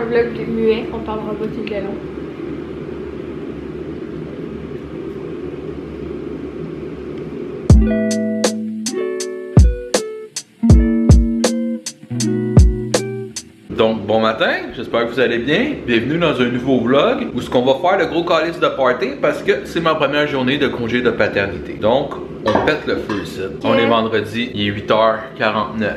un vlog muet, on parlera pas tout le long. Donc, bon matin, j'espère que vous allez bien. Bienvenue dans un nouveau vlog où ce qu'on va faire le gros calice de party parce que c'est ma première journée de congé de paternité. Donc, on pète le feu ici. On est vendredi, il est 8h49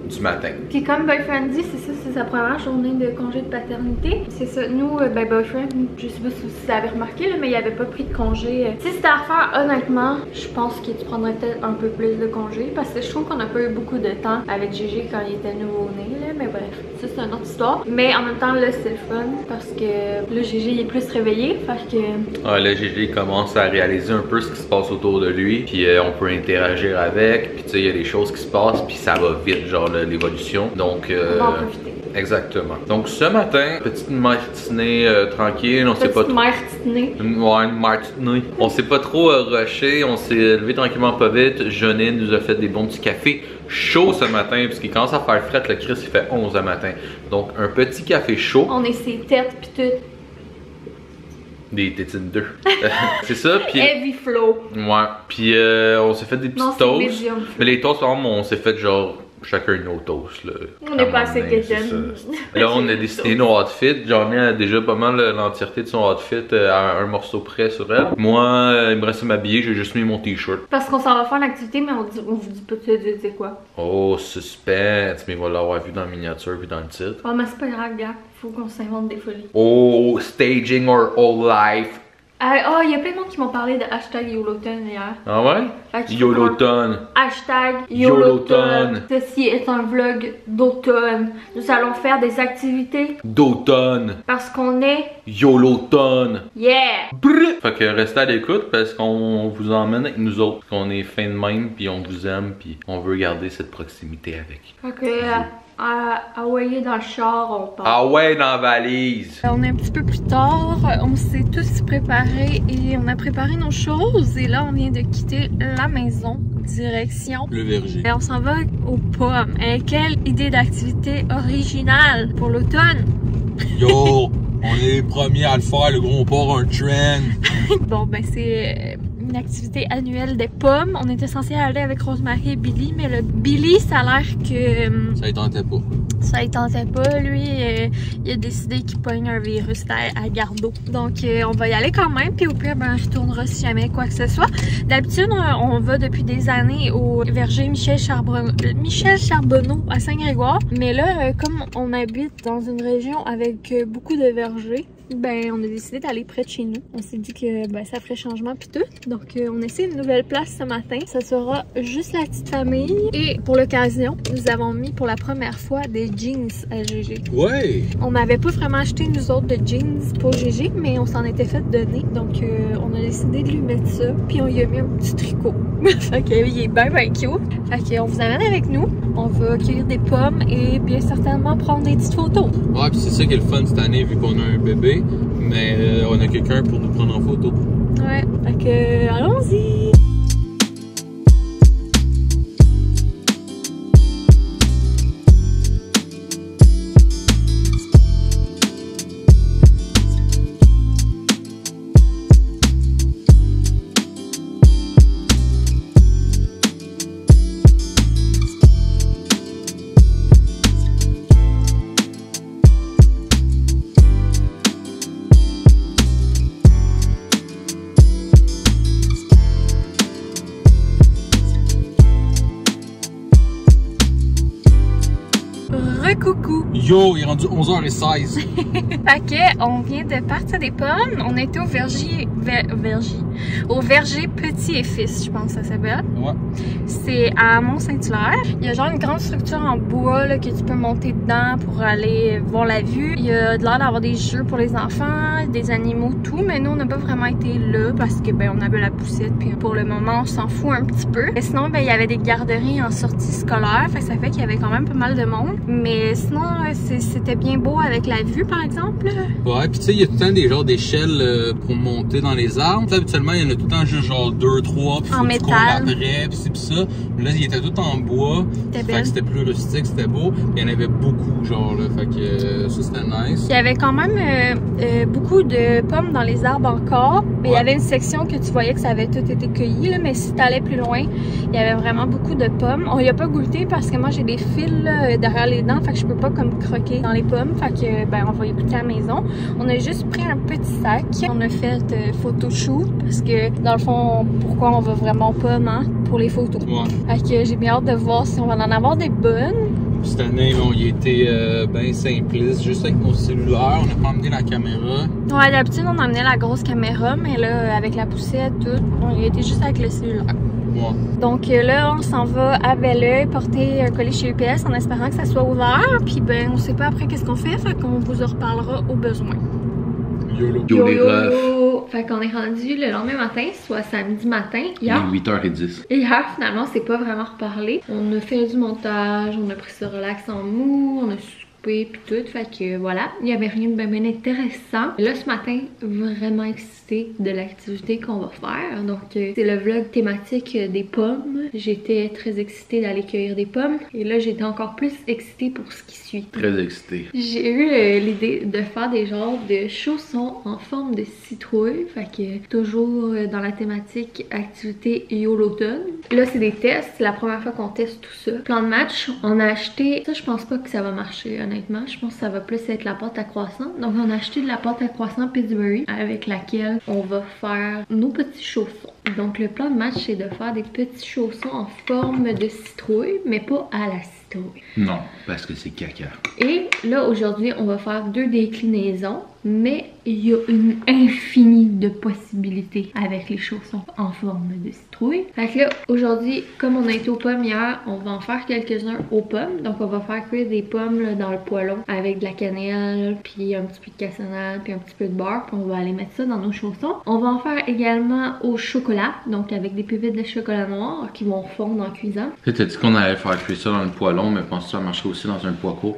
du matin. Puis comme Boyfriend dit, c'est ça, c'est sa première journée de congé de paternité. C'est ça, nous, ben Boyfriend, je sais pas si vous avez remarqué, là, mais il avait pas pris de congé. Si c'était à faire, honnêtement, je pense que tu prendrais peut-être un peu plus de congé parce que je trouve qu'on a pas eu beaucoup de temps avec Gégé quand il était nouveau-né, là, mais bref, ça c'est une autre histoire. Mais en même temps, là, c'est le fun parce que là, Gégé il est plus réveillé, fait que... Ah, là, Gégé commence à réaliser un peu ce qui se passe autour de lui, puis on peut interagir avec, puis tu sais, il y a des choses qui se passent, puis ça va vite, genre l'évolution. Donc, on va en profiter. Exactement. Donc ce matin, petite matinée tranquille, on s'est pas trop... matinée. Ouais, une matinée. On s'est pas trop rushé, on s'est levé tranquillement pas vite. Jonine nous a fait des bons petits cafés chauds ce matin, puisqu'il commence à faire fret, le Chris il fait 11 le matin. Donc un petit café chaud. On est ses têtes pis tout. Des tétines 2. C'est ça, puis... Heavy flow. Ouais, puis on s'est fait des petits toasts. Mais les toasts, par exemple, on s'est fait genre... chacun nos toasts là. On n'est pas assez quétaine. Là on a décidé nos outfits. J'en ai déjà pas mal l'entièreté de son outfit à un morceau près sur elle. Moi, il me reste à m'habiller, j'ai juste mis mon t-shirt. Parce qu'on s'en va faire l'activité, mais on vous dit pas tout de suite c'est quoi. Oh, suspense, mais il va l'avoir vu dans la miniature, vu dans le titre. Oh, mais c'est pas grave, gars. Faut qu'on s'invente des folies. Oh, staging our whole life. Oh, il y a plein de monde qui m'ont parlé de hashtag YOLOTON hier. Ah ouais? YOLOTON. Hashtag YOLOTON. Ceci est un vlog d'automne. Nous allons faire des activités d'automne. Parce qu'on est YOLOTON. Yeah! Brrr. Fait que restez à l'écoute parce qu'on vous emmène avec nous autres. Qu'on est fin de même, puis on vous aime, puis on veut garder cette proximité avec. Ok, ah ouais, dans le char, on part. Ah ouais, dans la valise. On est un petit peu plus tard, on s'est tous préparés et on a préparé nos choses. Et là, on vient de quitter la maison, direction le verger. Et on s'en va aux pommes. Et quelle idée d'activité originale pour l'automne! Yo, on est les premiers à le faire, le gros, on part un trend. Bon, ben c'est une activité annuelle des pommes. On était censé aller avec Rosemary et Billy, mais le Billy, ça a l'air que... ça y tentait pas. Ça y tentait pas, lui. Il a décidé qu'il pogne un virus à Gardeau. Donc, on va y aller quand même. Puis au pire, ben, on retournera si jamais quoi que ce soit. D'habitude, on va depuis des années au verger Michel Charbonneau à Saint-Grégoire. Mais là, comme on habite dans une région avec beaucoup de vergers, ben on a décidé d'aller près de chez nous. On s'est dit que ben, ça ferait changement puis tout. Donc on essaie une nouvelle place ce matin. Ça sera juste la petite famille. Et pour l'occasion, nous avons mis pour la première fois des jeans à Gégé. Ouais! On n'avait pas vraiment acheté nous autres de jeans pour Gégé, mais on s'en était fait donner. Donc on a décidé de lui mettre ça. Puis on lui a mis un petit tricot. Fait qu'il est bien cute. Fait qu'on vous amène avec nous. On va cueillir des pommes et bien certainement prendre des petites photos. Ouais, puis c'est ça qui est le fun cette année vu qu'on a un bébé. Mais on a quelqu'un pour nous prendre en photo. Ouais, fait que allons-y! Coucou! Yo, il est rendu 11h16. Fait que, on vient de partir des pommes. On était au verger Petit et Fils, je pense que ça s'appelle. Ouais. C'est à Mont-Saint-Hilaire. Il y a genre une grande structure en bois là, que tu peux monter dedans pour aller voir la vue. Il y a de l'air d'avoir des jeux pour les enfants, des animaux, tout. Mais nous, on n'a pas vraiment été là parce que ben on avait la poussette. Puis pour le moment, on s'en fout un petit peu. Et sinon, ben il y avait des garderies en sortie scolaire. Fait que ça fait qu'il y avait quand même pas mal de monde. Mais sinon, c'était bien beau avec la vue, par exemple. Ouais, puis tu sais, il y a tout le temps des genres d'échelles pour monter dans les arbres. Habituellement, habituellement, il y en a tout le temps juste genre 2, 3, puis faut que tu cours après, puis c'est pis ça. Là, il était tout en bois, fait que c'était plus rustique, c'était beau. Il y en avait beaucoup, genre, là, fait que ça, c'était nice. Il y avait quand même beaucoup de pommes dans les arbres encore, mais il y avait une section que tu voyais que ça avait tout été cueilli, là, mais si tu allais plus loin, il y avait vraiment beaucoup de pommes. On y a pas goûté parce que moi, j'ai des fils là, derrière les dents, fait que je peux pas comme croquer dans les pommes, fait que, ben, on va y goûter à la maison. On a juste pris un petit sac. On a fait photoshoot parce que dans le fond, pourquoi on va vraiment pas, hein, pour les photos. Fait que j'ai bien hâte de voir si on va en avoir des bonnes. Cette année, on y était bien simpliste, juste avec nos cellulaires. On n'a pas emmené la caméra. Ouais, d'habitude, on emmenait la grosse caméra, mais là, avec la poussette, tout, on y était juste avec le cellulaire. Ouais. Donc là, on s'en va à Belleuil porter un colis chez UPS en espérant que ça soit ouvert. Puis ben, on sait pas après qu'est-ce qu'on fait qu'on vous en reparlera au besoin. YOLO. YOLO. Fait qu'on est rendu le lendemain matin, soit samedi matin. Hier, 8h10. Et hier, finalement, c'est pas vraiment reparlé. On a fait du montage, on a pris ça relax en mou, on a soupé puis tout. Fait que voilà, il y avait rien de bien intéressant. Là, ce matin, vraiment excitée de l'activité qu'on va faire. Donc, c'est le vlog thématique des pommes. J'étais très excitée d'aller cueillir des pommes. Et là, j'étais encore plus excitée pour ce qui suit. Très excitée. J'ai eu l'idée de faire des genres de chaussons en forme de citrouille. Fait que toujours dans la thématique activité YOLOtonne. Là, c'est des tests. C'est la première fois qu'on teste tout ça. Plan de match, on a acheté... Ça, je pense pas que ça va marcher, honnêtement. Je pense que ça va plus être la pâte à croissant. Donc, on a acheté de la pâte à croissant Pillsbury avec laquelle on va faire nos petits chaussons. Donc, le plan de match, c'est de faire des petits chaussons en forme de citrouille, mais pas à la citrouille. Non, parce que c'est caca. Et là, aujourd'hui, on va faire 2 déclinaisons, mais il y a une infinie de possibilités avec les chaussons en forme de citrouille. Fait que là, aujourd'hui, comme on a été aux pommes hier, on va en faire quelques-uns aux pommes. Donc, on va faire cuire des pommes là, dans le poêlon avec de la cannelle, puis un petit peu de cassonade, puis un petit peu de beurre, puis on va aller mettre ça dans nos chaussons. On va en faire également au chocolat, donc avec des pépites de chocolat noir qui vont fondre en cuisant. Tu t'as dit qu'on allait faire cuire ça dans le poêlon, mais pense que ça marcherait aussi dans un poêle court.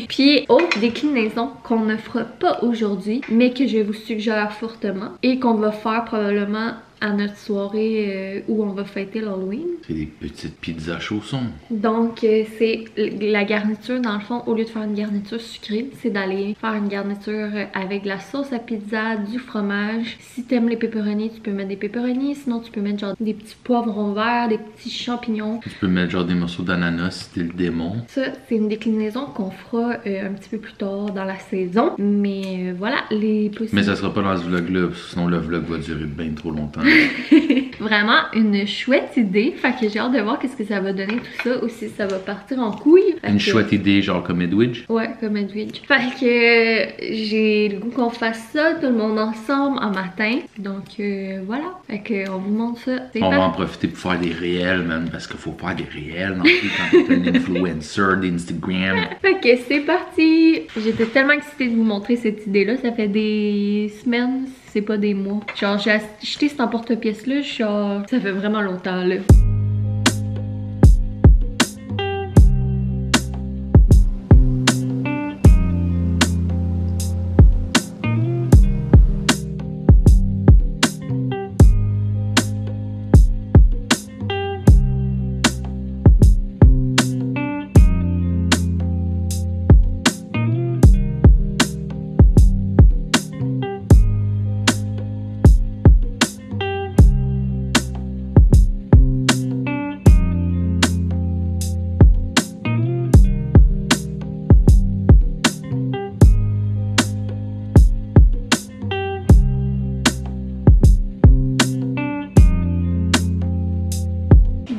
Puis autre déclinaison qu'on ne fera pas aujourd'hui, mais que je vous suggère fortement et qu'on va faire probablement à notre soirée où on va fêter l'Halloween. C'est des petites pizzas chaussons. Donc c'est la garniture, dans le fond, au lieu de faire une garniture sucrée, c'est d'aller faire une garniture avec de la sauce à pizza, du fromage. Si t'aimes les pepperonis, tu peux mettre des pepperonis, sinon tu peux mettre genre des petits poivrons verts, des petits champignons. Tu peux mettre genre des morceaux d'ananas si t'es le démon. Ça, c'est une déclinaison qu'on fera un petit peu plus tard dans la saison. Mais voilà, les possibilités. Mais ça sera pas dans ce vlog-là, sinon le vlog va durer bien trop longtemps. Vraiment une chouette idée. Fait que j'ai hâte de voir qu'est-ce que ça va donner tout ça. Ou si ça va partir en couille. Une chouette idée, genre comme Edwidge. Ouais, comme Edwidge. Fait que j'ai le goût qu'on fasse ça, tout le monde ensemble, en matin. Donc voilà. Fait que on vous montre ça. On va en profiter pour faire des réels, man. Parce qu'il faut faire des réels non plus quand t'es un influencer d'Instagram. Fait que c'est parti. J'étais tellement excitée de vous montrer cette idée-là. Ça fait des semaines, c'est pas des mois. Genre, j'ai acheté cet emporte-pièce-là, genre, ça fait vraiment longtemps, là.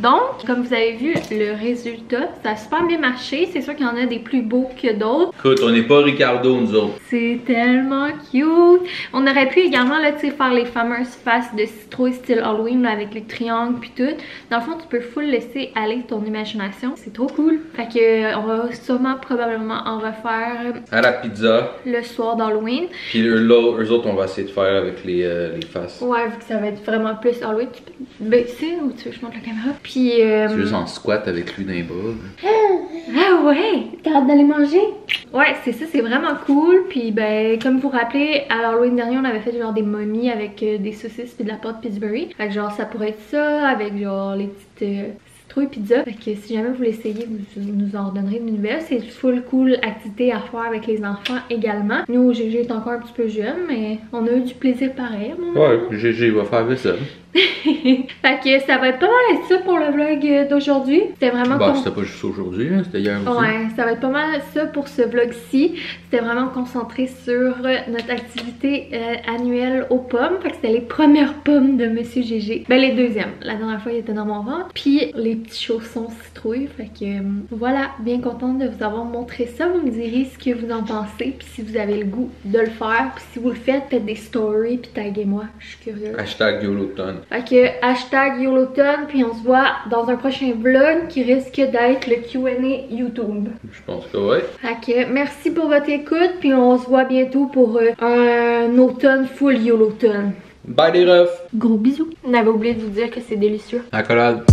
Donc, comme vous avez vu, le résultat, ça a super bien marché. C'est sûr qu'il y en a des plus beaux que d'autres. Écoute, on n'est pas Ricardo, nous autres. C'est tellement cute. On aurait pu également, là, tu sais, faire les fameuses faces de citrouille style Halloween, là, avec les triangles puis tout. Dans le fond, tu peux full laisser aller ton imagination. C'est trop cool. Fait que, on va sûrement, probablement en refaire à la pizza le soir d'Halloween. Puis eux autres, on va essayer de faire avec les faces. Ouais, vu que ça va être vraiment plus Halloween. Tu peux baisser ou tu veux que je monte la caméra? Puis C'est juste en squat avec lui dans les bras. Ah ouais! T'as hâte d'aller manger? Ouais, c'est ça, c'est vraiment cool. Puis ben, comme vous vous rappelez, à l'Halloween dernier, on avait fait genre des momies avec des saucisses puis de la pâte Pillsbury. Fait que genre, ça pourrait être ça, avec genre les petites citrouilles pizza. Fait que si jamais vous l'essayez, vous nous en redonnerez une nouvelle. C'est full cool activité à faire avec les enfants également. Nous, GG est encore un petit peu jeune, mais on a eu du plaisir pareil. Ouais, GG va faire ça. Fait que ça va être pas mal ça pour le vlog d'aujourd'hui. C'était vraiment bah, c'était pas juste aujourd'hui, hein, c'était hier aussi. Ouais, ça va être pas mal ça pour ce vlog-ci. C'était vraiment concentré sur notre activité annuelle aux pommes. Fait que c'était les premières pommes de Monsieur GG. Ben les deuxièmes. La dernière fois il était dans mon ventre. Puis les petits chaussons citrouilles. Fait que voilà, bien contente de vous avoir montré ça. Vous me direz ce que vous en pensez. Puis si vous avez le goût de le faire. Puis si vous le faites, faites des stories. Puis taguez-moi. Je suis curieuse. Hashtag YOLOTON. Fait que hashtag YOLOTON, puis on se voit dans un prochain vlog qui risque d'être le Q&A YouTube. Je pense que ouais. Fait que merci pour votre écoute, puis on se voit bientôt pour un automne full YOLOTON. Bye les refs! Gros bisous. On avait oublié de vous dire que c'est délicieux. Accolade.